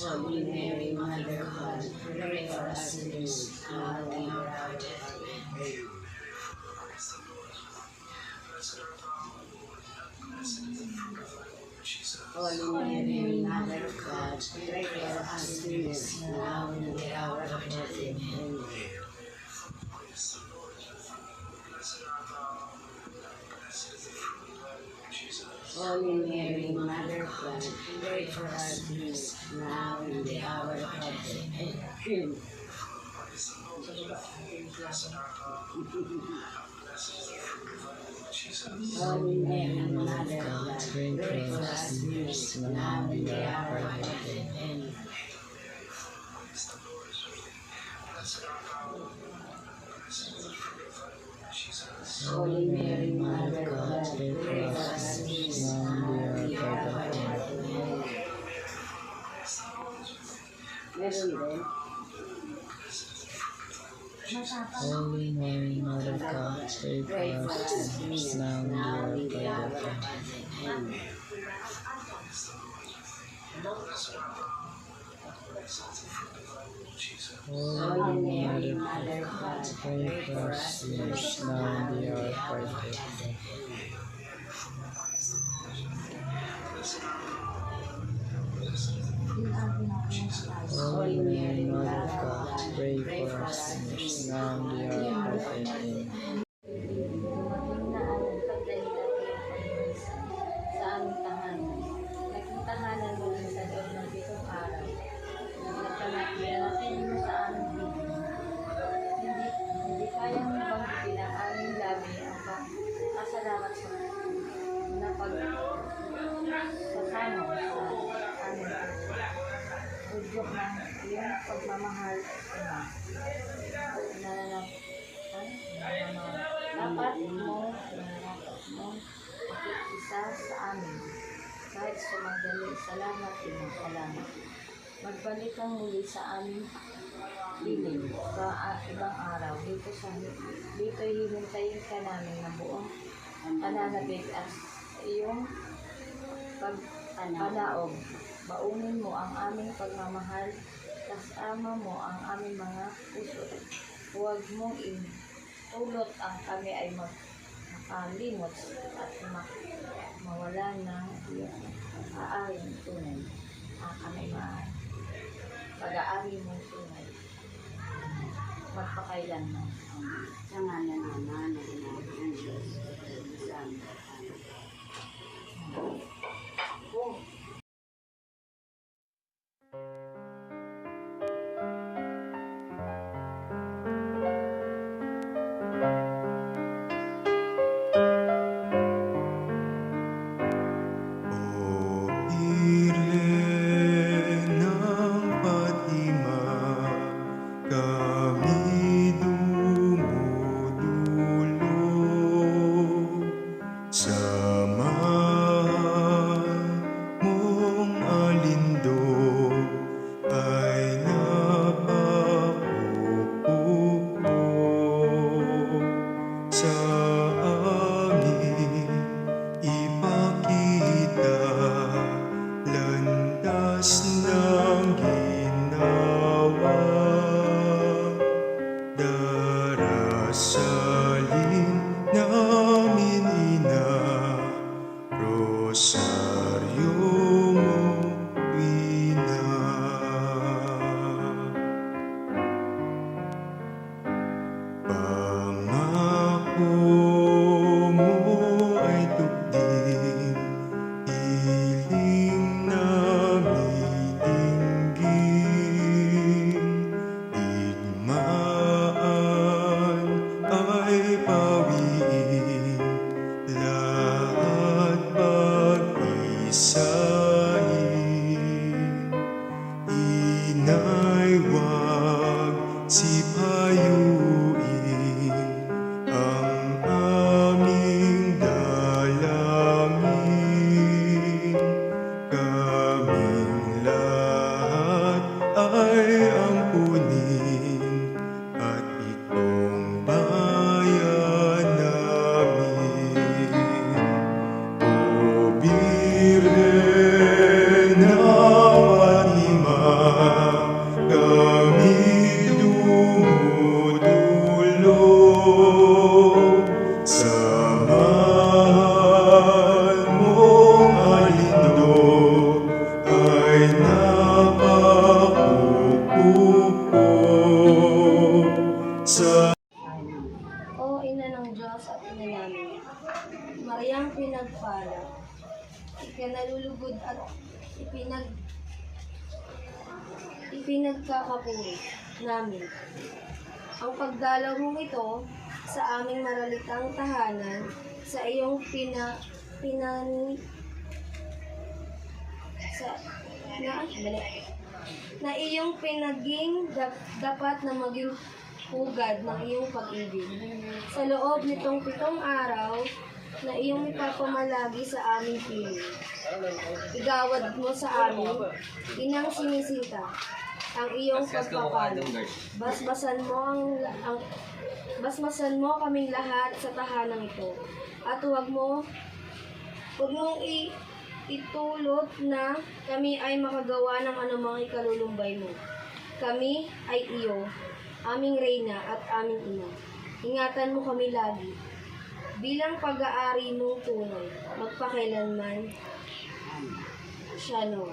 Holy Mary, Mother of God, pray for us sinners, now and in our death. Amen. Holy Mary, Mother of God, pray for us sinners, now and in the hour of our death. Amen. Holy Mary, Mother of God, pray for us sinners, now and in the hour of our death. Amen. Holy Mary, Mother of God, pray for us sinners, now and in the hour of our death. Amen. Holy Mary, Mother of God, pray for us sinners, now and in the hour of our death. Amen. Meron din. Holy Mary, Mother of God, pray for us sinners, now and in the hour of our death. Amen. Holy Mary, Mother of God, pray for us sinners, now and in the hour of our death. Holy Mary, Mother of God, pray for us sinners, now and in the hour of our death. Amen. Dumating na ang pagdahil sa aming tahanan. Naging tahanan mo rin sa loob ng 7 araw. Nagpanatin mo sa aming bibig. Hindi kayang banggitin ang aming labi ang pasalamat sa napagkasama sa aming udyok ng iyong pagmamahal, Ama. Dapat mo isa sa amin. Kahit sumadali, salamat din. Salamat. Magbalik kang muli sa aming piling sa ibang araw. Dito hihintayin ka namin na buong pananabik at iyong pagpanaog. Baunin mo ang aming pagmamahal, kasama mo ang aming mga puso. Huwag mong itulot ang kami ay makalimot at mawala ng iyong aaring tunay. Kami pag-aari mong tunay. Magpakailanman. Sa ngalan ng Ama, ng Anak, ng Diyos, sa amin. pisain. Inay, wag sipayuin ang aming dalangin. Kaming lahat ay ampunin at itong bayan namin. O Birhen ng Fatima, kami dumudulog sa mahal mong alindog ay napakukupo sa O Ina ng Diyos at Ina namin, Mariang pinagpala, ikinalulugod at ipinagkakapuri namin. Ang pagdalaw mong ito sa aming maralitang tahanan, sa iyong na iyong pinaging dapat na maging hugad ng iyong pag-ibig. Sa loob nitong 7 araw na iyong ipapamalagi sa aming piling, igawad mo sa amin, Inang Sinisita, ang iyong pagpapalo. Basbasan mo kaming lahat sa tahanang ito. At huwag mong itulot na kami ay makagawa ng anumang ikalulumbay mo. Kami ay iyo, aming Reyna at aming Ina. Ingatan mo kami lagi. Bilang pag-aari mong tunay, magpakailanman. Shalom.